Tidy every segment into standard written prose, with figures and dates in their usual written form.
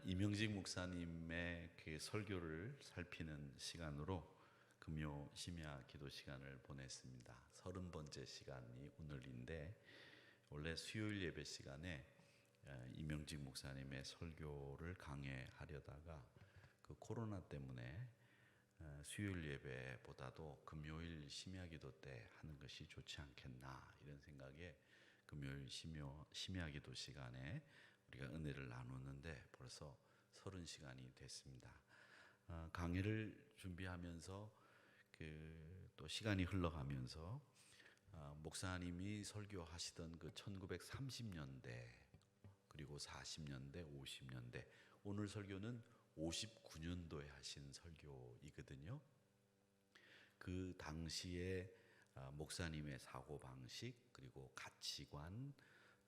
이명직 목사님의 그 설교를 살피는 시간으로 금요 심야 기도 시간을 보냈습니다. 30번째 시간이 오늘인데, 원래 수요일 예배 시간에 이명직 목사님의 설교를 강해하려다가 그 코로나 때문에 수요일 예배보다도 금요일 심야 기도 때 하는 것이 좋지 않겠나, 이런 생각에 금요일 심야 기도 시간에 우리가 은혜를 나누는데 벌써 30시간이 됐습니다. 강의를 준비하면서 또 시간이 흘러가면서 목사님이 설교하시던 그 1930년대 그리고 40년대, 50년대, 오늘 설교는 59년도에 하신 설교이거든요. 그 당시에 목사님의 사고방식, 그리고 가치관,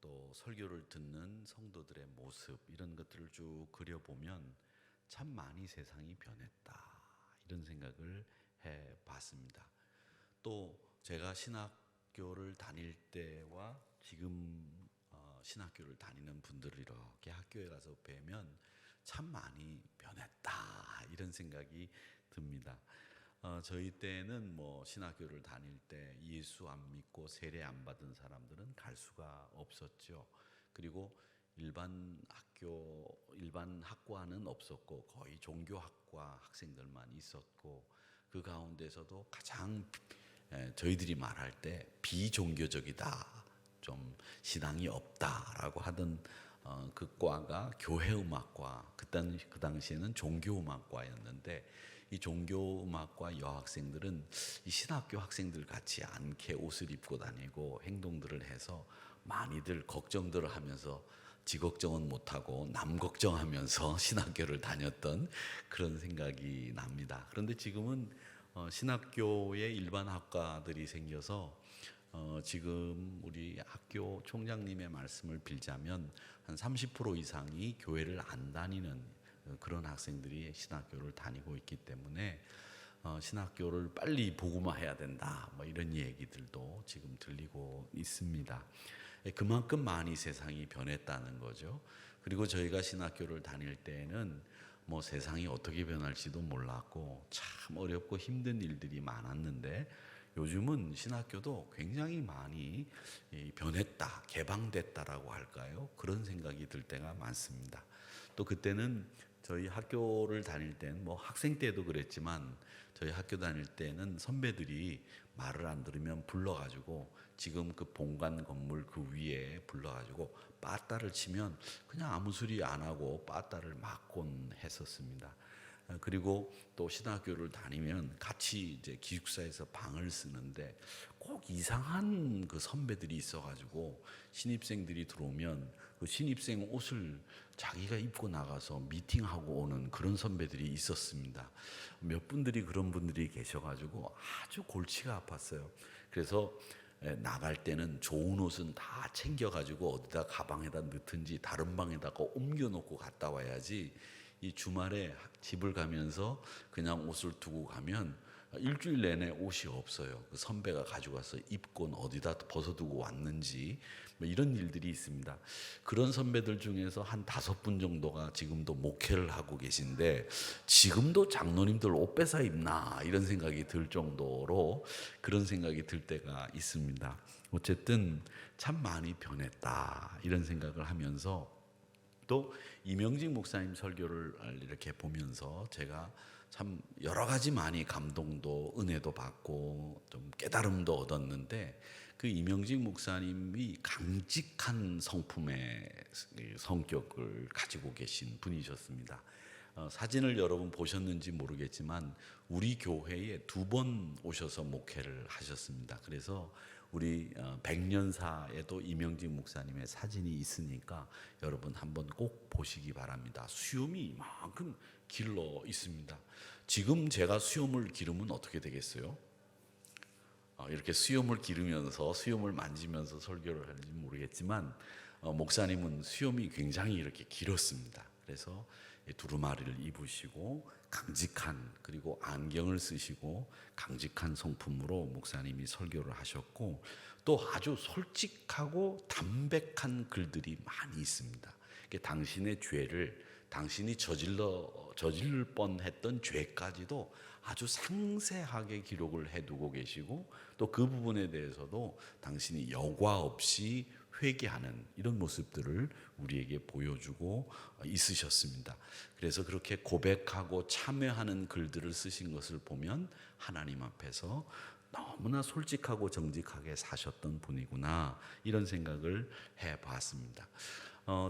또 설교를 듣는 성도들의 모습, 이런 것들을 쭉 그려보면 참 많이 세상이 변했다, 이런 생각을 해봤습니다. 또 제가 신학교를 다닐 때와 지금 신학교를 다니는 분들을 이렇게 학교에 가서 뵈면 참 많이 변했다, 이런 생각이 듭니다. 저희 때는 신학교를 다닐 때 예수 안 믿고 세례 안 받은 사람들은 갈 수가 없었죠. 그리고 일반 학과는 없었고 거의 종교학과 학생들만 있었고, 그 가운데서도 가장 저희들이 말할 때 비종교적이다, 좀 신앙이 없다라고 하던 그 과가 교회음악과, 그 당시에는 종교음악과였는데, 이 종교음악과 여학생들은 이 신학교 학생들 같이 않게 옷을 입고 다니고 행동들을 해서 많이들 걱정들을 하면서 지 걱정은 못하고 남 걱정하면서 신학교를 다녔던 그런 생각이 납니다. 그런데 지금은 신학교에 일반 학과들이 생겨서 지금 우리 학교 총장님의 말씀을 빌자면 한 30% 이상이 교회를 안 다니는 그런 학생들이 신학교를 다니고 있기 때문에 신학교를 빨리 복음화해야 된다, 이런 얘기들도 지금 들리고 있습니다. 그만큼 많이 세상이 변했다는 거죠. 그리고 저희가 신학교를 다닐 때에는 세상이 어떻게 변할지도 몰랐고 참 어렵고 힘든 일들이 많았는데, 요즘은 신학교도 굉장히 많이 변했다, 개방됐다라고 할까요? 그런 생각이 들 때가 많습니다. 또 그때는 저희 학교를 다닐 때는 학생 때도 그랬지만, 저희 학교 다닐 때는 선배들이 말을 안 들으면 불러가지고 지금 그 본관 건물 그 위에 불러가지고 빠따를 치면 그냥 아무 소리 안 하고 빠따를 맞곤 했었습니다. 그리고 또 신학교를 다니면 같이 이제 기숙사에서 방을 쓰는데 꼭 이상한 그 선배들이 있어가지고 신입생들이 들어오면 그 신입생 옷을 자기가 입고 나가서 미팅하고 오는 그런 선배들이 있었습니다. 몇 분들이 그런 분들이 계셔가지고 아주 골치가 아팠어요. 그래서 나갈 때는 좋은 옷은 다 챙겨가지고 어디다 가방에다 넣든지 다른 방에다가 옮겨놓고 갔다 와야지, 이 주말에 집을 가면서 그냥 옷을 두고 가면 일주일 내내 옷이 없어요. 그 선배가 가져가서 입곤 어디다 벗어두고 왔는지, 이런 일들이 있습니다. 그런 선배들 중에서 한 5분 정도가 지금도 목회를 하고 계신데, 지금도 장로님들 옷 뺏어 입나, 이런 생각이 들 정도로 그런 생각이 들 때가 있습니다. 어쨌든 참 많이 변했다, 이런 생각을 하면서, 또 이명직 목사님 설교를 이렇게 보면서 제가 참 여러 가지 많이 감동도 은혜도 받고 좀 깨달음도 얻었는데, 그 이명직 목사님이 강직한 성품의 성격을 가지고 계신 분이셨습니다. 사진을 여러분 보셨는지 모르겠지만 우리 교회에 2번 오셔서 목회를 하셨습니다. 그래서 우리 백년사에도 이명직 목사님의 사진이 있으니까 여러분 한번 꼭 보시기 바랍니다. 수염이 이만큼 길러 있습니다. 지금 제가 수염을 기르면 어떻게 되겠어요? 이렇게 수염을 기르면서 수염을 만지면서 설교를 하는지 모르겠지만 목사님은 수염이 굉장히 이렇게 길었습니다. 그래서 두루마리를 입으시고 강직한, 그리고 안경을 쓰시고 강직한 성품으로 목사님이 설교를 하셨고, 또 아주 솔직하고 담백한 글들이 많이 있습니다. 당신의 죄를 당신이 저질 뻔했던 죄까지도 아주 상세하게 기록을 해두고 계시고, 또 그 부분에 대해서도 당신이 여과 없이 회개하는 이런 모습들을 우리에게 보여주고 있으셨습니다. 그래서 그렇게 고백하고 참여하는 글들을 쓰신 것을 보면 하나님 앞에서 너무나 솔직하고 정직하게 사셨던 분이구나, 이런 생각을 해봤습니다.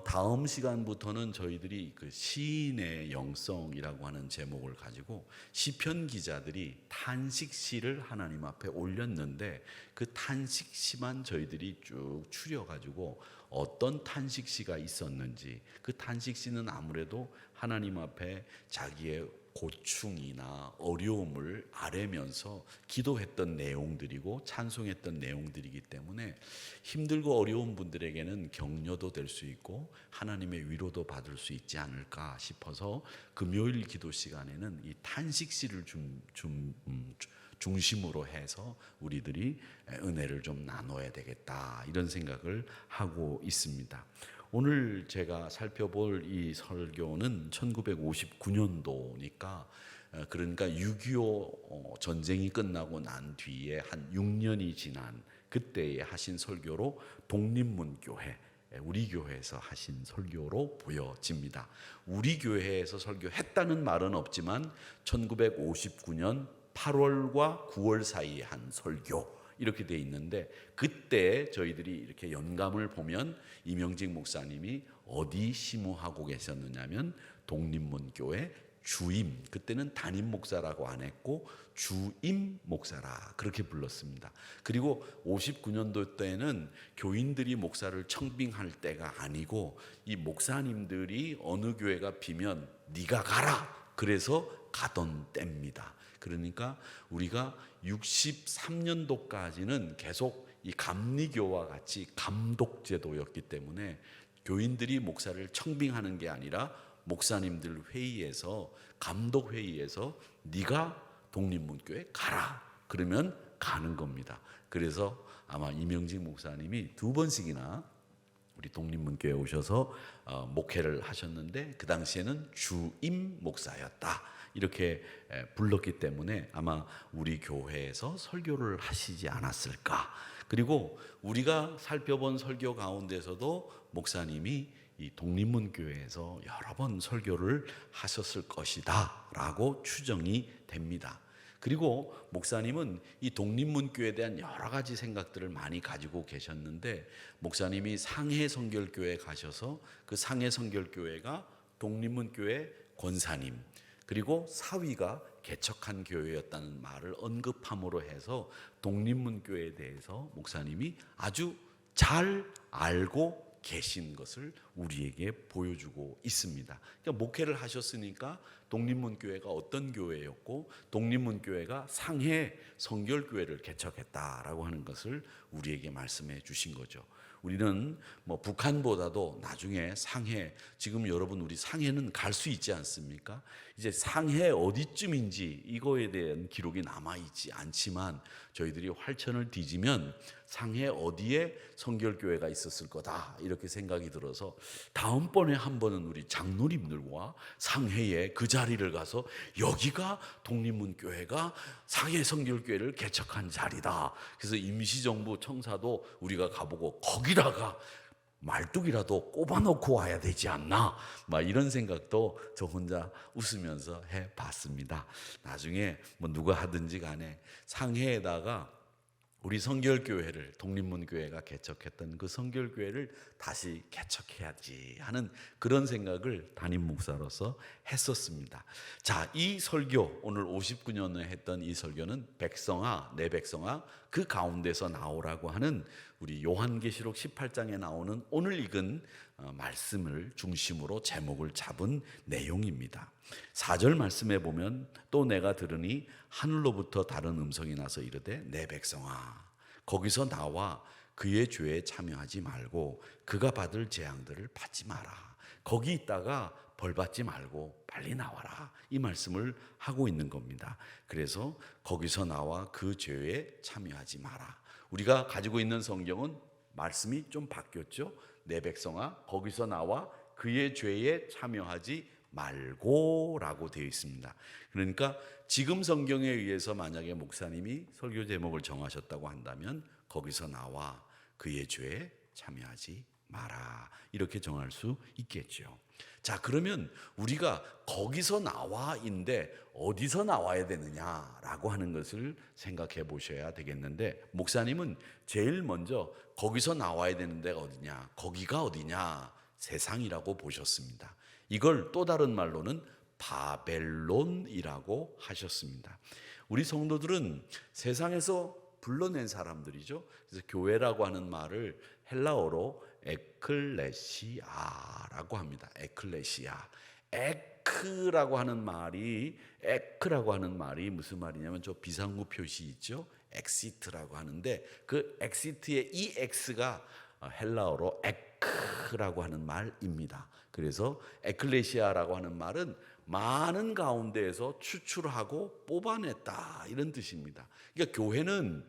다음 시간부터는 저희들이 그 시인의 영성이라고 하는 제목을 가지고 시편 기자들이 탄식시를 하나님 앞에 올렸는데, 그 탄식시만 저희들이 쭉 추려가지고 어떤 탄식시가 있었는지, 그 탄식시는 아무래도 하나님 앞에 자기의 고충이나 어려움을 아뢰면서 기도했던 내용들이고 찬송했던 내용들이기 때문에 힘들고 어려운 분들에게는 격려도 될 수 있고 하나님의 위로도 받을 수 있지 않을까 싶어서 금요일 기도 시간에는 이 탄식시를 중심으로 해서 우리들이 은혜를 좀 나눠야 되겠다, 이런 생각을 하고 있습니다. 오늘 제가 살펴볼 이 설교는 1959년도니까, 그러니까 6.25 전쟁이 끝나고 난 뒤에 한 6년이 지난 그때에 하신 설교로 독립문교회, 우리 교회에서 하신 설교로 보여집니다. 우리 교회에서 설교했다는 말은 없지만 1959년 8월과 9월 사이에 한 설교, 이렇게 돼 있는데, 그때 저희들이 이렇게 연감을 보면 이명직 목사님이 어디 심우하고 계셨느냐면 독립문교회 주임, 그때는 담임 목사라고 안 했고 주임 목사라 그렇게 불렀습니다. 그리고 59년도 때는 교인들이 목사를 청빙할 때가 아니고 이 목사님들이 어느 교회가 비면 네가 가라, 그래서 가던 때입니다. 그러니까 우리가 63년도까지는 계속 이 감리교와 같이 감독제도였기 때문에 교인들이 목사를 청빙하는 게 아니라 목사님들 회의에서, 감독회의에서 네가 독립문교회 가라, 그러면 가는 겁니다. 그래서 아마 이명직 목사님이 2번씩이나 우리 독립문교회에 오셔서 목회를 하셨는데, 그 당시에는 주임 목사였다, 이렇게 불렀기 때문에 아마 우리 교회에서 설교를 하시지 않았을까. 그리고 우리가 살펴본 설교 가운데서도 목사님이 이 독립문교회에서 여러 번 설교를 하셨을 것이다 라고 추정이 됩니다. 그리고 목사님은 이 독립문교회에 대한 여러 가지 생각들을 많이 가지고 계셨는데, 목사님이 상해 성결교회 가셔서 그 상해 성결교회가 독립문교회 권사님 그리고 사위가 개척한 교회였다는 말을 언급함으로 해서 독립문교회에 대해서 목사님이 아주 잘 알고 계신 것을 우리에게 보여주고 있습니다. 그러니까 목회를 하셨으니까 독립문교회가 어떤 교회였고 독립문교회가 상해 성결교회를 개척했다라고 하는 것을 우리에게 말씀해 주신 거죠. 우리는 뭐 북한보다도 나중에 상해, 지금 여러분 우리 상해는 갈 수 있지 않습니까? 이제 상해 어디쯤인지 이거에 대한 기록이 남아있지 않지만 저희들이 활천을 뒤지면 상해 어디에 성결교회가 있었을 거다 이렇게 생각이 들어서 다음번에 한 번은 우리 장로님들과 상해에 그 자리를 가서 여기가 독립문교회가 상해 성결교회를 개척한 자리다. 그래서 임시정부 청사도 우리가 가보고 거기다가 말뚝이라도 꼽아놓고 와야 되지 않나, 막 이런 생각도 저 혼자 웃으면서 해봤습니다. 나중에 뭐 누가 하든지 간에 상해에다가 우리 성결교회를, 독립문교회가 개척했던 그 성결교회를 다시 개척해야지 하는 그런 생각을 담임 목사로서 했었습니다. 자, 이 설교, 오늘 59년에 했던 이 설교는 백성아, 내 백성아, 그 가운데서 나오라고 하는 우리 요한계시록 18장에 나오는 오늘 읽은 말씀을 중심으로 제목을 잡은 내용입니다. 4절 말씀에 보면 또 내가 들으니 하늘로부터 다른 음성이 나서 이르되 내 백성아 거기서 나와 그의 죄에 참여하지 말고 그가 받을 재앙들을 받지 마라. 거기 있다가 벌 받지 말고 빨리 나와라, 이 말씀을 하고 있는 겁니다. 그래서 거기서 나와 그 죄에 참여하지 마라. 우리가 가지고 있는 성경은 말씀이 좀 바뀌었죠. 내 백성아 거기서 나와 그의 죄에 참여하지 말고라고 되어 있습니다. 그러니까 지금 성경에 의해서 만약에 목사님이 설교 제목을 정하셨다고 한다면 거기서 나와 그의 죄에 참여하지 마라 이렇게 정할 수 있겠죠. 자, 그러면 우리가 거기서 나와인데 어디서 나와야 되느냐라고 하는 것을 생각해 보셔야 되겠는데, 목사님은 제일 먼저 거기서 나와야 되는 데가 어디냐, 거기가 어디냐, 세상이라고 보셨습니다. 이걸 또 다른 말로는 바벨론이라고 하셨습니다. 우리 성도들은 세상에서 불러낸 사람들이죠. 그래서 교회라고 하는 말을 헬라어로 에클레시아라고 합니다. 에클레시아. 에크라고 하는 말이 무슨 말이냐면 저 비상구 표시 있죠. 엑시트라고 하는데 그 엑시트의 이 X가 헬라어로 에크라고 하는 말입니다. 그래서 에클레시아라고 하는 말은 많은 가운데에서 추출하고 뽑아냈다 이런 뜻입니다. 그러니까 교회는,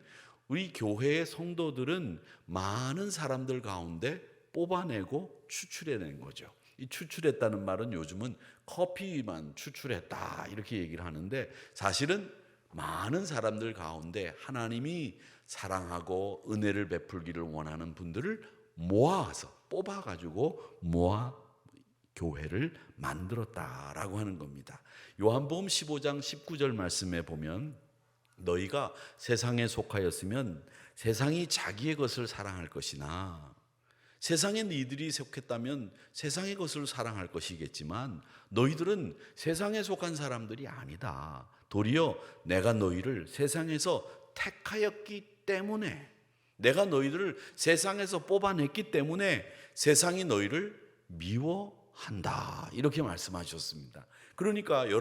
우리 교회의 성도들은 많은 사람들 가운데 뽑아내고 추출해낸 거죠. 이 추출했다는 말은 요즘은 커피만 추출했다 이렇게 얘기를 하는데, 사실은 많은 사람들 가운데 하나님이 사랑하고 은혜를 베풀기를 원하는 분들을 모아서 뽑아가지고 교회를 만들었다라고 하는 겁니다. 요한복음 15장 19절 말씀에 보면 너희가 세상에 속하였으면 세상이 자기의 것을 사랑할 것이나, 세상에 너희들이 속했다면 세상의 것을 사랑할 것이겠지만 너희들은 세상에 속한 사람들이 아니다. 도리어 내가 너희를 세상에서 택하였기 때문에, 내가 너희들을 세상에서 뽑아냈기 때문에 세상이 너희를 미워한다 이렇게 말씀하셨습니다. 그러니까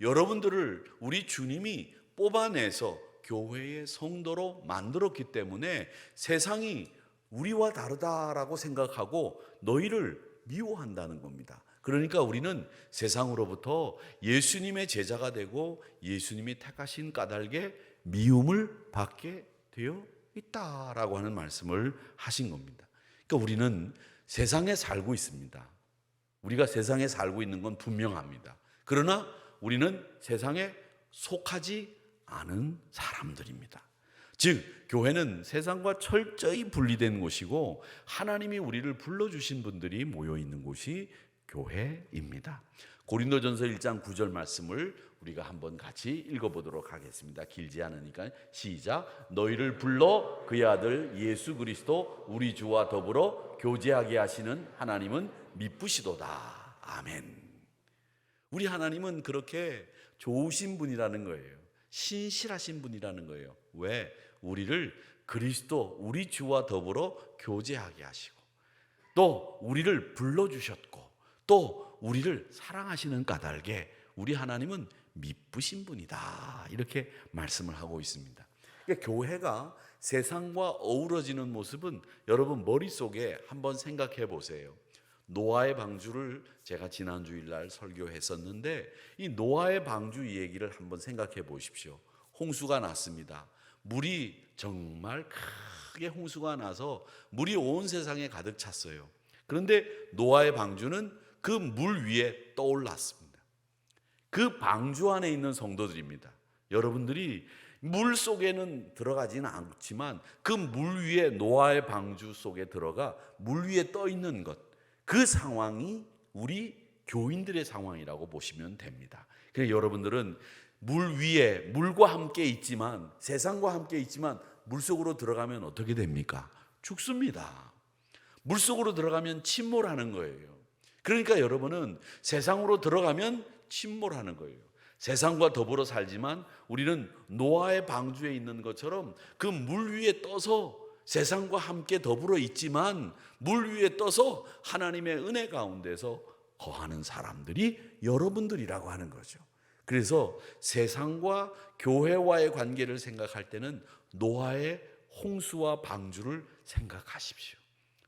여러분들을 우리 주님이 뽑아내서 교회의 성도로 만들었기 때문에 세상이 우리와 다르다라고 생각하고 너희를 미워한다는 겁니다. 그러니까 우리는 세상으로부터 예수님의 제자가 되고 예수님이 택하신 까닭에 미움을 받게 되어 있다라고 하는 말씀을 하신 겁니다. 그러니까 우리는 세상에 살고 있습니다. 우리가 세상에 살고 있는 건 분명합니다. 그러나 우리는 세상에 속하지 않은 사람들입니다. 즉 교회는 세상과 철저히 분리된 곳이고 하나님이 우리를 불러주신 분들이 모여있는 곳이 교회입니다. 고린도전서 1장 9절 말씀을 우리가 한번 같이 읽어보도록 하겠습니다. 길지 않으니까 시작. 너희를 불러 그의 아들 예수 그리스도 우리 주와 더불어 교제하게 하시는 하나님은 미쁘시도다. 아멘. 우리 하나님은 그렇게 좋으신 분이라는 거예요. 신실하신 분이라는 거예요. 왜? 우리를 그리스도 우리 주와 더불어 교제하게 하시고 또 우리를 불러주셨고 또 우리를 사랑하시는 까닭에 우리 하나님은 미쁘신 분이다 이렇게 말씀을 하고 있습니다. 그러니까 교회가 세상과 어우러지는 모습은 여러분 머릿속에 한번 생각해 보세요. 노아의 방주를 제가 지난 주일날 설교했었는데 이 노아의 방주 얘기를 한번 생각해 보십시오. 홍수가 났습니다. 물이 정말 크게 홍수가 나서 물이 온 세상에 가득 찼어요. 그런데 노아의 방주는 그 물 위에 떠올랐습니다. 그 방주 안에 있는 성도들입니다. 여러분들이 물 속에는 들어가지는 않지만 그 물 위에, 노아의 방주 속에 들어가 물 위에 떠 있는 것, 그 상황이 우리 교인들의 상황이라고 보시면 됩니다. 그래서 여러분들은 물 위에 물과 함께 있지만, 세상과 함께 있지만 물속으로 들어가면 어떻게 됩니까? 죽습니다. 물속으로 들어가면 침몰하는 거예요. 그러니까 여러분은 세상으로 들어가면 침몰하는 거예요. 세상과 더불어 살지만 우리는 노아의 방주에 있는 것처럼 그 물 위에 떠서 세상과 함께 더불어 있지만 물 위에 떠서 하나님의 은혜 가운데서 거하는 사람들이 여러분들이라고 하는 거죠. 그래서 세상과 교회와의 관계를 생각할 때는 노아의 홍수와 방주를 생각하십시오.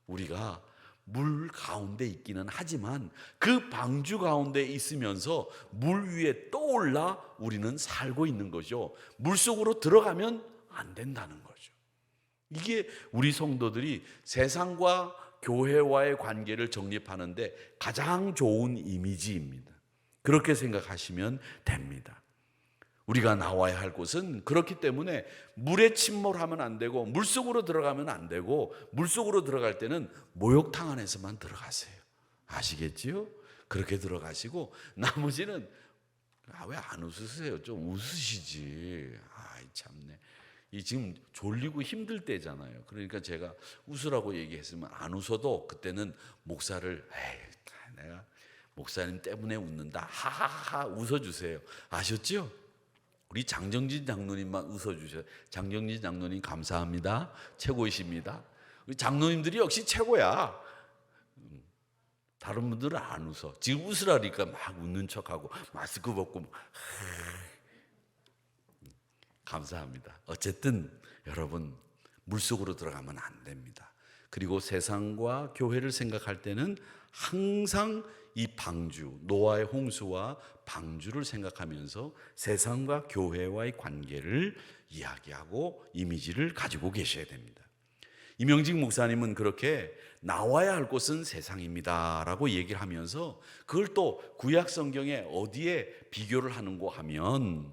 우리가 물 가운데 있기는 하지만 그 방주 가운데 있으면서 물 위에 떠올라 우리는 살고 있는 거죠. 물속으로 들어가면 안 된다는 거죠. 이게 우리 성도들이 세상과 교회와의 관계를 정립하는데 가장 좋은 이미지입니다. 그렇게 생각하시면 됩니다. 우리가 나와야 할 곳은 그렇기 때문에 물에 침몰하면 안 되고 물속으로 들어가면 안 되고, 물속으로 들어갈 때는 목욕탕 안에서만 들어가세요. 아시겠지요? 그렇게 들어가시고 나머지는 왜 안 웃으세요? 좀 웃으시지. 아이 참네. 이 지금 졸리고 힘들 때잖아요. 그러니까 제가 웃으라고 얘기했으면 안 웃어도 그때는 목사를 내가 목사님 때문에 웃는다. 하하하 웃어주세요. 아셨죠? 우리 장정진 장로님만 웃어주셔요. 장정진 장로님 감사합니다. 최고이십니다. 우리 장로님들이 역시 최고야. 다른 분들은 안 웃어. 지금 웃으라니까 막 웃는 척하고 마스크 벗고 감사합니다. 어쨌든 여러분 물속으로 들어가면 안 됩니다. 그리고 세상과 교회를 생각할 때는 항상 이 방주, 노아의 홍수와 방주를 생각하면서 세상과 교회와의 관계를 이야기하고 이미지를 가지고 계셔야 됩니다. 이명직 목사님은 그렇게 나와야 할 곳은 세상입니다 라고 얘기를 하면서 그걸 또 구약 성경에 어디에 비교를 하는고 하면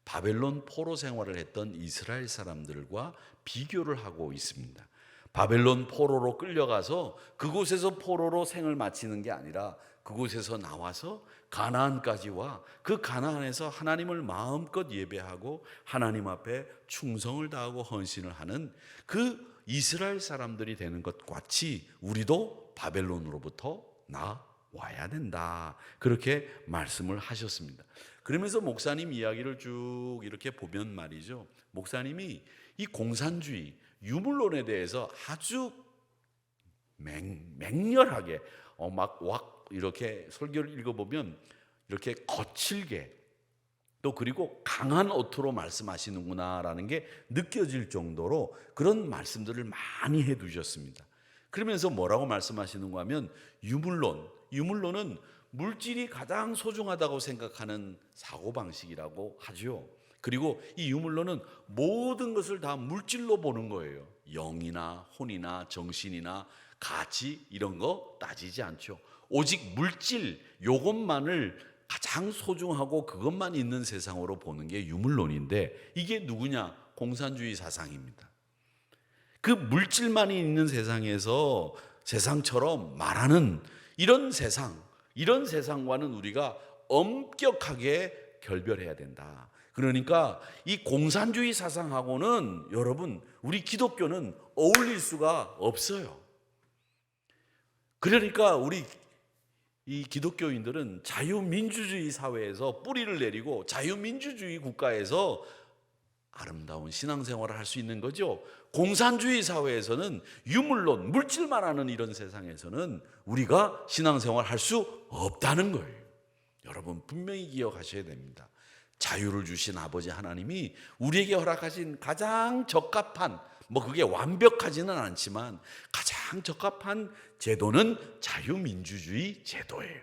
바벨론 포로 생활을 했던 이스라엘 사람들과 비교를 하고 있습니다. 바벨론 포로로 끌려가서 그곳에서 포로로 생을 마치는 게 아니라 그곳에서 나와서 가나안까지 와 그 가나안에서 하나님을 마음껏 예배하고 하나님 앞에 충성을 다하고 헌신을 하는 그 이스라엘 사람들이 되는 것 같이 우리도 바벨론으로부터 나와야 된다. 그렇게 말씀을 하셨습니다. 그러면서 목사님 이야기를 쭉 이렇게 보면 말이죠. 목사님이 이 공산주의, 유물론에 대해서 아주 맹렬하게 막 이렇게 설교를 읽어보면 이렇게 거칠게 또 그리고 강한 어투로 말씀하시는구나라는 게 느껴질 정도로 그런 말씀들을 많이 해두셨습니다. 그러면서 뭐라고 말씀하시는가 하면 유물론은 물질이 가장 소중하다고 생각하는 사고방식이라고 하죠. 그리고 이 유물론은 모든 것을 다 물질로 보는 거예요. 영이나 혼이나 정신이나 가치 이런 거 따지지 않죠. 오직 물질 요것만을 가장 소중하고 그것만 있는 세상으로 보는 게 유물론인데 이게 누구냐? 공산주의 사상입니다. 그 물질만이 있는 세상에서 세상처럼 말하는 이런 세상과는 우리가 엄격하게 결별해야 된다. 그러니까 이 공산주의 사상하고는 여러분 우리 기독교는 어울릴 수가 없어요. 그러니까 우리 이 기독교인들은 자유민주주의 사회에서 뿌리를 내리고 자유민주주의 국가에서 아름다운 신앙생활을 할 수 있는 거죠. 공산주의 사회에서는 유물론, 물질만 하는 이런 세상에서는 우리가 신앙생활을 할 수 없다는 거예요. 여러분 분명히 기억하셔야 됩니다. 자유를 주신 아버지 하나님이 우리에게 허락하신 가장 적합한, 그게 완벽하지는 않지만 가장 적합한 제도는 자유민주주의 제도예요.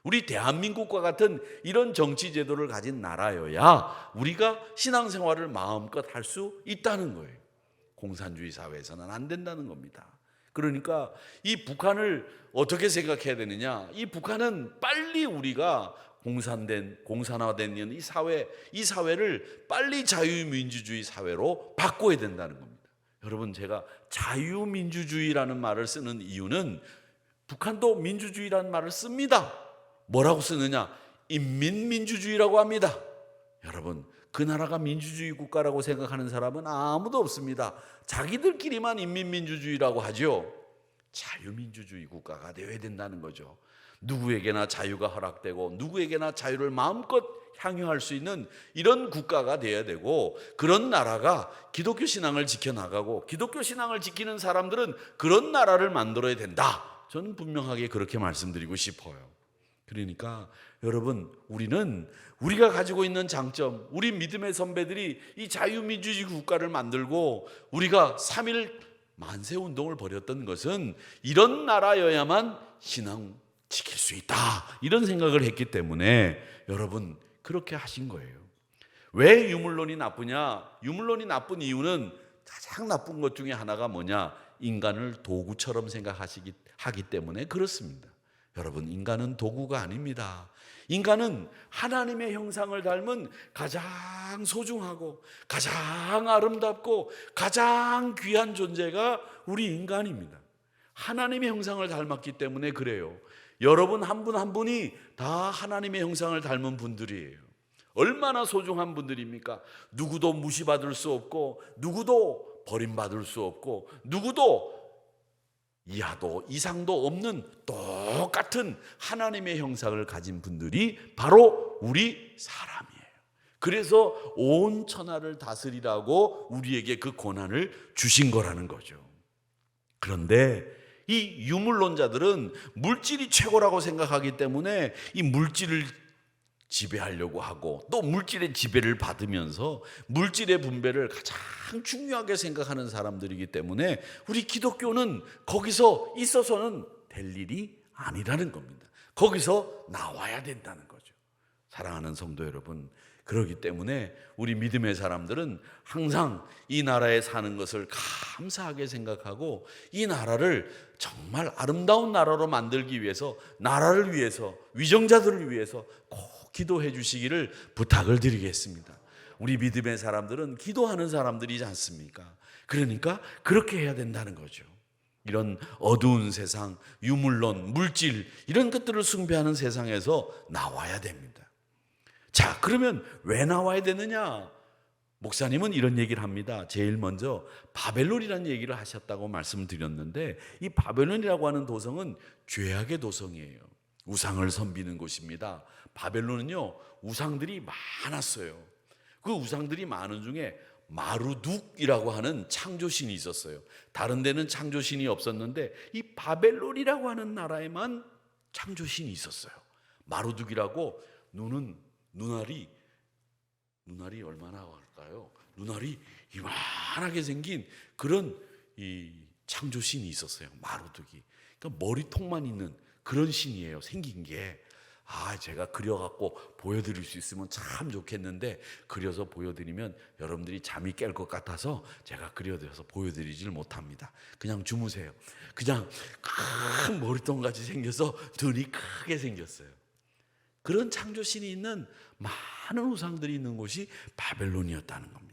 우리 대한민국과 같은 이런 정치 제도를 가진 나라여야 우리가 신앙생활을 마음껏 할 수 있다는 거예요. 공산주의 사회에서는 안 된다는 겁니다. 그러니까 이 북한을 어떻게 생각해야 되느냐? 이 북한은 빨리 우리가 공산화된 이 사회를 빨리 자유민주주의 사회로 바꿔야 된다는 겁니다. 여러분 제가 자유민주주의라는 말을 쓰는 이유는 북한도 민주주의라는 말을 씁니다. 뭐라고 쓰느냐? 인민민주주의라고 합니다. 여러분 그 나라가 민주주의 국가라고 생각하는 사람은 아무도 없습니다. 자기들끼리만 인민민주주의라고 하죠. 자유민주주의 국가가 되어야 된다는 거죠. 누구에게나 자유가 허락되고 누구에게나 자유를 마음껏 향유할 수 있는 이런 국가가 되어야 되고, 그런 나라가 기독교 신앙을 지켜나가고 기독교 신앙을 지키는 사람들은 그런 나라를 만들어야 된다. 저는 분명하게 그렇게 말씀드리고 싶어요. 그러니까 여러분 우리가 가지고 있는 장점, 우리 믿음의 선배들이 이 자유민주주의 국가를 만들고 우리가 3.1 만세운동을 벌였던 것은 이런 나라여야만 신앙 지킬 수 있다 이런 생각을 했기 때문에 여러분 그렇게 하신 거예요. 왜 유물론이 나쁘냐? 유물론이 나쁜 이유는 가장 나쁜 것 중에 하나가 뭐냐? 인간을 도구처럼 하기 때문에 그렇습니다. 여러분, 인간은 도구가 아닙니다. 인간은 하나님의 형상을 닮은 가장 소중하고 가장 아름답고 가장 귀한 존재가 우리 인간입니다. 하나님의 형상을 닮았기 때문에 그래요. 여러분 한 분 한 분이 다 하나님의 형상을 닮은 분들이에요. 얼마나 소중한 분들입니까? 누구도 무시받을 수 없고 누구도 버림받을 수 없고 누구도 이하도 이상도 없는 똑같은 하나님의 형상을 가진 분들이 바로 우리 사람이에요. 그래서 온 천하를 다스리라고 우리에게 그 권한을 주신 거라는 거죠. 그런데 이 유물론자들은 물질이 최고라고 생각하기 때문에 이 물질을 지배하려고 하고 또 물질의 지배를 받으면서 물질의 분배를 가장 중요하게 생각하는 사람들이기 때문에 우리 기독교는 거기서 있어서는 될 일이 아니라는 겁니다. 거기서 나와야 된다는 거죠. 사랑하는 성도 여러분, 그렇기 때문에 우리 믿음의 사람들은 항상 이 나라에 사는 것을 감사하게 생각하고 이 나라를 정말 아름다운 나라로 만들기 위해서, 나라를 위해서, 위정자들을 위해서 꼭 기도해 주시기를 부탁을 드리겠습니다. 우리 믿음의 사람들은 기도하는 사람들이지 않습니까? 그러니까 그렇게 해야 된다는 거죠. 이런 어두운 세상, 유물론, 물질 이런 것들을 숭배하는 세상에서 나와야 됩니다. 자, 그러면 왜 나와야 되느냐? 목사님은 이런 얘기를 합니다. 제일 먼저 바벨론이라는 얘기를 하셨다고 말씀을 드렸는데, 이 바벨론이라고 하는 도성은 죄악의 도성이에요. 우상을 섬기는 곳입니다. 바벨론은요, 우상들이 많았어요. 그 우상들이 많은 중에 마루둑이라고 하는 창조신이 있었어요. 다른 데는 창조신이 없었는데 이 바벨론이라고 하는 나라에만 창조신이 있었어요. 마루둑이라고 눈알이 얼마나 할까요? 눈알이 이만하게 생긴 그런 이 창조신이 있었어요. 마루둑이. 그러니까 머리통만 있는 그런 신이에요. 생긴 게. 제가 그려갖고 보여드릴 수 있으면 참 좋겠는데 그려서 보여드리면 여러분들이 잠이 깰 것 같아서 제가 그려드려서 보여드리질 못합니다. 그냥 주무세요. 그냥 큰 머리통같이 생겨서 눈이 크게 생겼어요. 그런 창조신이 있는 많은 우상들이 있는 곳이 바벨론이었다는 겁니다.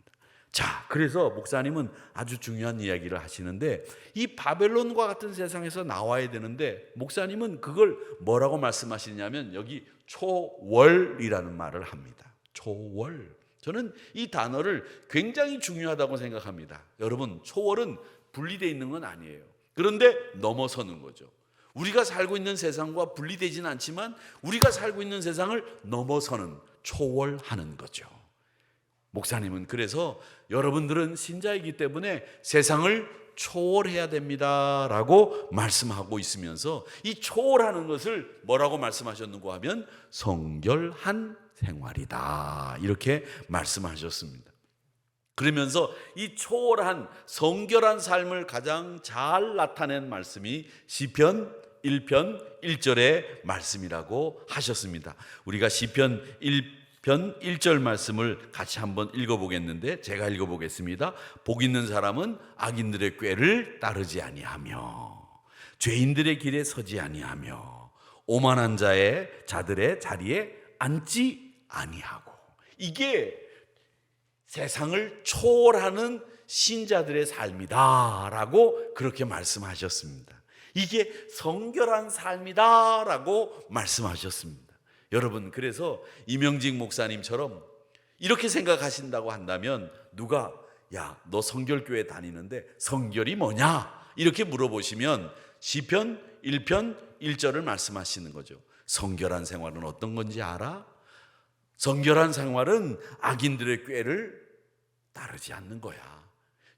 자, 그래서 목사님은 아주 중요한 이야기를 하시는데 이 바벨론과 같은 세상에서 나와야 되는데 목사님은 그걸 뭐라고 말씀하시냐면 여기 초월이라는 말을 합니다. 초월. 저는 이 단어를 굉장히 중요하다고 생각합니다. 여러분, 초월은 분리되어 있는 건 아니에요. 그런데 넘어서는 거죠. 우리가 살고 있는 세상과 분리되지는 않지만 우리가 살고 있는 세상을 넘어서는, 초월하는 거죠. 목사님은 그래서 여러분들은 신자이기 때문에 세상을 초월해야 됩니다라고 말씀하고 있으면서 이 초월하는 것을 뭐라고 말씀하셨는가 하면 성결한 생활이다, 이렇게 말씀하셨습니다. 그러면서 이 초월한 성결한 삶을 가장 잘 나타낸 말씀이 시편 1편 1절의 말씀이라고 하셨습니다. 우리가 시편 1편 1절 말씀을 같이 한번 읽어보겠는데 제가 읽어보겠습니다. 복 있는 사람은 악인들의 꾀를 따르지 아니하며 죄인들의 길에 서지 아니하며 오만한 자들의 자리에 앉지 아니하고. 이게 세상을 초월하는 신자들의 삶이다라고 그렇게 말씀하셨습니다. 이게 성결한 삶이다라고 말씀하셨습니다. 여러분, 그래서 이명직 목사님처럼 이렇게 생각하신다고 한다면 누가 야, 너 성결교회 다니는데 성결이 뭐냐? 이렇게 물어보시면 시편 1편 1절을 말씀하시는 거죠. 성결한 생활은 어떤 건지 알아? 성결한 생활은 악인들의 꾀를 따르지 않는 거야.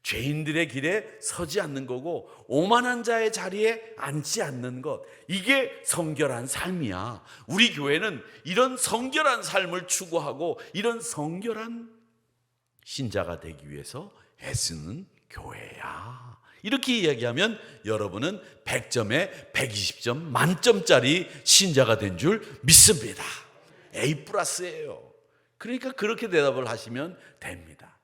죄인들의 길에 서지 않는 거고 오만한 자의 자리에 앉지 않는 것, 이게 성결한 삶이야. 우리 교회는 이런 성결한 삶을 추구하고 이런 성결한 신자가 되기 위해서 애쓰는 교회야. 이렇게 이야기하면 여러분은 100점에 120점 만점짜리 신자가 된 줄 믿습니다. A+예요. 그러니까 그렇게 대답을 하시면 됩니다.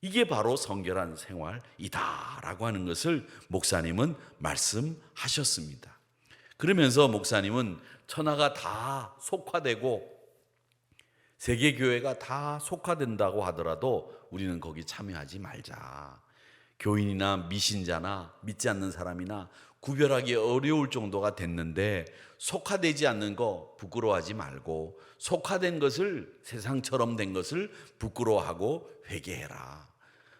이게 바로 성결한 생활이다라고 하는 것을 목사님은 말씀하셨습니다. 그러면서 목사님은 천하가 다 속화되고 세계교회가 다 속화된다고 하더라도 우리는 거기 참여하지 말자. 교인이나 미신자나 믿지 않는 사람이나 구별하기 어려울 정도가 됐는데 속화되지 않는 거 부끄러워하지 말고 속화된 것을, 세상처럼 된 것을 부끄러워하고 회개해라.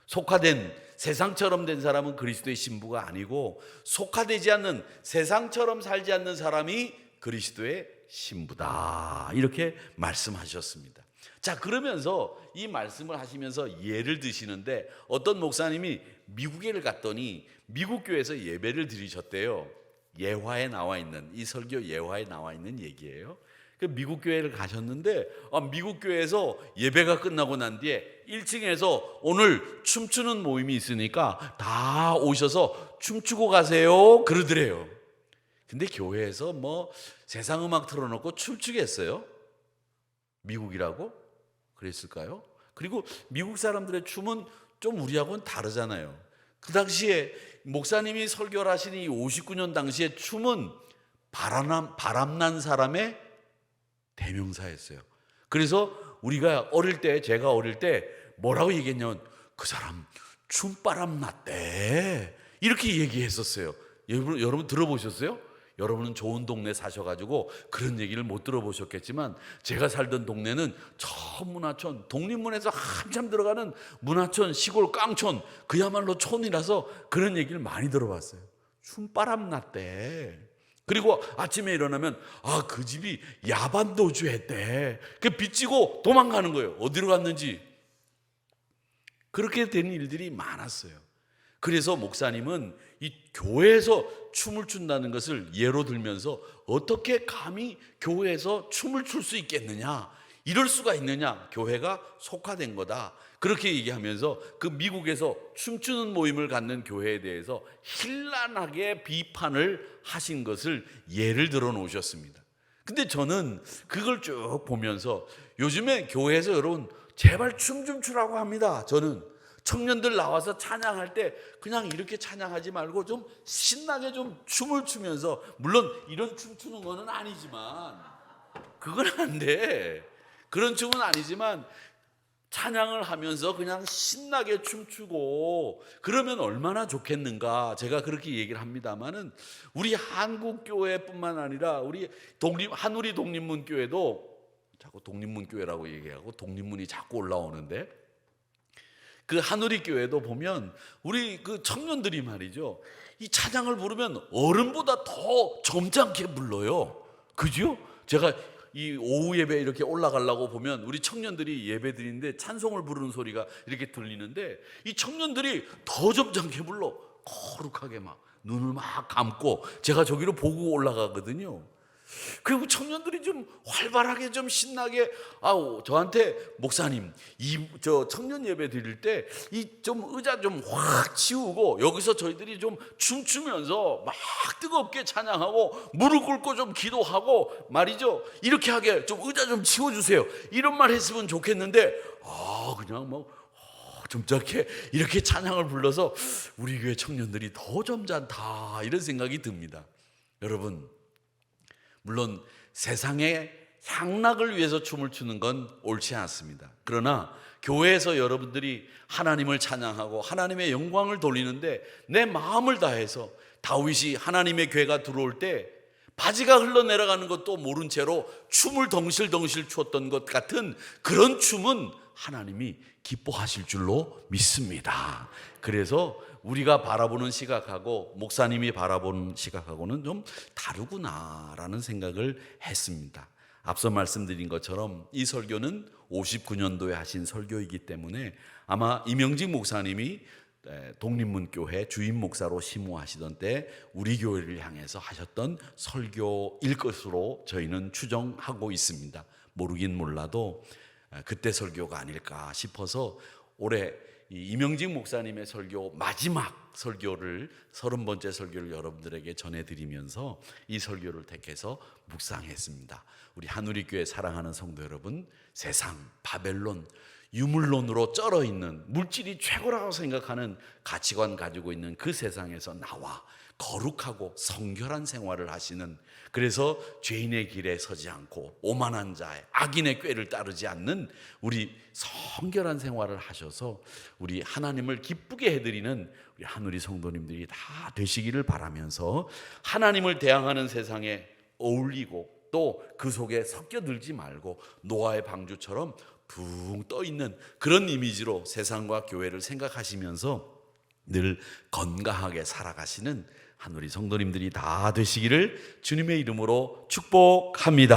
속화된, 세상처럼 된 사람은 그리스도의 신부가 아니고 속화되지 않는, 세상처럼 살지 않는 사람이 그리스도의 신부다, 이렇게 말씀하셨습니다. 자, 그러면서 이 말씀을 하시면서 예를 드시는데, 어떤 목사님이 미국에를 갔더니 미국 교회에서 예배를 드리셨대요. 예화에 나와 있는, 이 설교 예화에 나와 있는 얘기예요. 그 미국 교회를 가셨는데 미국 교회에서 예배가 끝나고 난 뒤에 1층에서 오늘 춤추는 모임이 있으니까 다 오셔서 춤추고 가세요 그러더래요. 근데 교회에서 뭐 세상 음악 틀어놓고 춤추겠어요? 미국이라고? 그랬을까요? 그리고 미국 사람들의 춤은 좀 우리하고는 다르잖아요. 그 당시에 목사님이 설교를 하신 이 59년 당시에 춤은 바람난 사람의 대명사였어요. 그래서 우리가 어릴 때, 제가 어릴 때 뭐라고 얘기했냐면 그 사람 춤바람 났대, 이렇게 얘기했었어요. 여러분 들어보셨어요? 여러분은 좋은 동네 사셔가지고 그런 얘기를 못 들어보셨겠지만 제가 살던 동네는 저 문화촌, 독립문에서 한참 들어가는 문화촌, 시골 깡촌, 그야말로 촌이라서 그런 얘기를 많이 들어봤어요. 춤바람 났대. 그리고 아침에 일어나면 그 집이 야반도주 했대. 그 빚지고 도망가는 거예요. 어디로 갔는지. 그렇게 된 일들이 많았어요. 그래서 목사님은 이 교회에서 춤을 춘다는 것을 예로 들면서 어떻게 감히 교회에서 춤을 출 수 있겠느냐, 이럴 수가 있느냐, 교회가 속화된 거다, 그렇게 얘기하면서 그 미국에서 춤추는 모임을 갖는 교회에 대해서 현란하게 비판을 하신 것을 예를 들어 놓으셨습니다. 근데 저는 그걸 쭉 보면서 요즘에 교회에서 여러분 제발 춤 좀 추라고 합니다. 저는 청년들 나와서 찬양할 때 그냥 이렇게 찬양하지 말고 좀 신나게 좀 춤을 추면서, 물론 이런 춤 추는 거는 아니지만, 그건 안 돼. 그런 춤은 아니지만 찬양을 하면서 그냥 신나게 춤추고 그러면 얼마나 좋겠는가, 제가 그렇게 얘기를 합니다만은 우리 한국교회뿐만 아니라 우리 한우리 독립문교회도, 자꾸 독립문교회라고 얘기하고 독립문이 자꾸 올라오는데, 그 한우리 교회도 보면 우리 그 청년들이 말이죠, 이 찬양을 부르면 어른보다 더 점잖게 불러요. 그죠? 제가 이 오후 예배 이렇게 올라가려고 보면 우리 청년들이 예배 드리는데 찬송을 부르는 소리가 이렇게 들리는데 이 청년들이 더 점잖게 불러. 거룩하게 막 눈을 막 감고 제가 저기로 보고 올라가거든요. 그리고 청년들이 좀 활발하게 좀 신나게 저한테 목사님 저 청년 예배 드릴 때 이 좀 의자 좀 확 치우고 여기서 저희들이 좀 춤추면서 막 뜨겁게 찬양하고 무릎 꿇고 좀 기도하고 말이죠, 이렇게 하게 좀 의자 좀 치워주세요, 이런 말 했으면 좋겠는데 그냥 뭐 점잖게 이렇게 찬양을 불러서 우리 교회 청년들이 더 점잖다, 이런 생각이 듭니다. 여러분, 물론 세상의 향락을 위해서 춤을 추는 건 옳지 않습니다. 그러나 교회에서 여러분들이 하나님을 찬양하고 하나님의 영광을 돌리는데 내 마음을 다해서, 다윗이 하나님의 괴가 들어올 때 바지가 흘러내려가는 것도 모른 채로 춤을 덩실덩실 추었던 것 같은 그런 춤은 하나님이 기뻐하실 줄로 믿습니다. 그래서 우리가 바라보는 시각하고 목사님이 바라보는 시각하고는 좀 다르구나라는 생각을 했습니다. 앞서 말씀드린 것처럼 이 설교는 59년도에 하신 설교이기 때문에 아마 이명직 목사님이 독립문교회 주임 목사로 심호하시던 때 우리 교회를 향해서 하셨던 설교일 것으로 저희는 추정하고 있습니다. 모르긴 몰라도 그때 설교가 아닐까 싶어서 올해 이명직 목사님의 설교 마지막 설교를 30번째 설교를 여러분들에게 전해드리면서 이 설교를 택해서 묵상했습니다. 우리 한우리 교회 사랑하는 성도 여러분, 세상 바벨론 유물론으로 쩔어 있는, 물질이 최고라고 생각하는 가치관 가지고 있는 그 세상에서 나와 거룩하고 성결한 생활을 하시는, 그래서 죄인의 길에 서지 않고 오만한 자의 악인의 꾀를 따르지 않는 우리 성결한 생활을 하셔서 우리 하나님을 기쁘게 해드리는 우리 한우리 성도님들이 다 되시기를 바라면서, 하나님을 대항하는 세상에 어울리고 또 그 속에 섞여들지 말고 노아의 방주처럼 붕 떠있는 그런 이미지로 세상과 교회를 생각하시면서 늘 건강하게 살아가시는 한우리 성도님들이 다 되시기를 주님의 이름으로 축복합니다.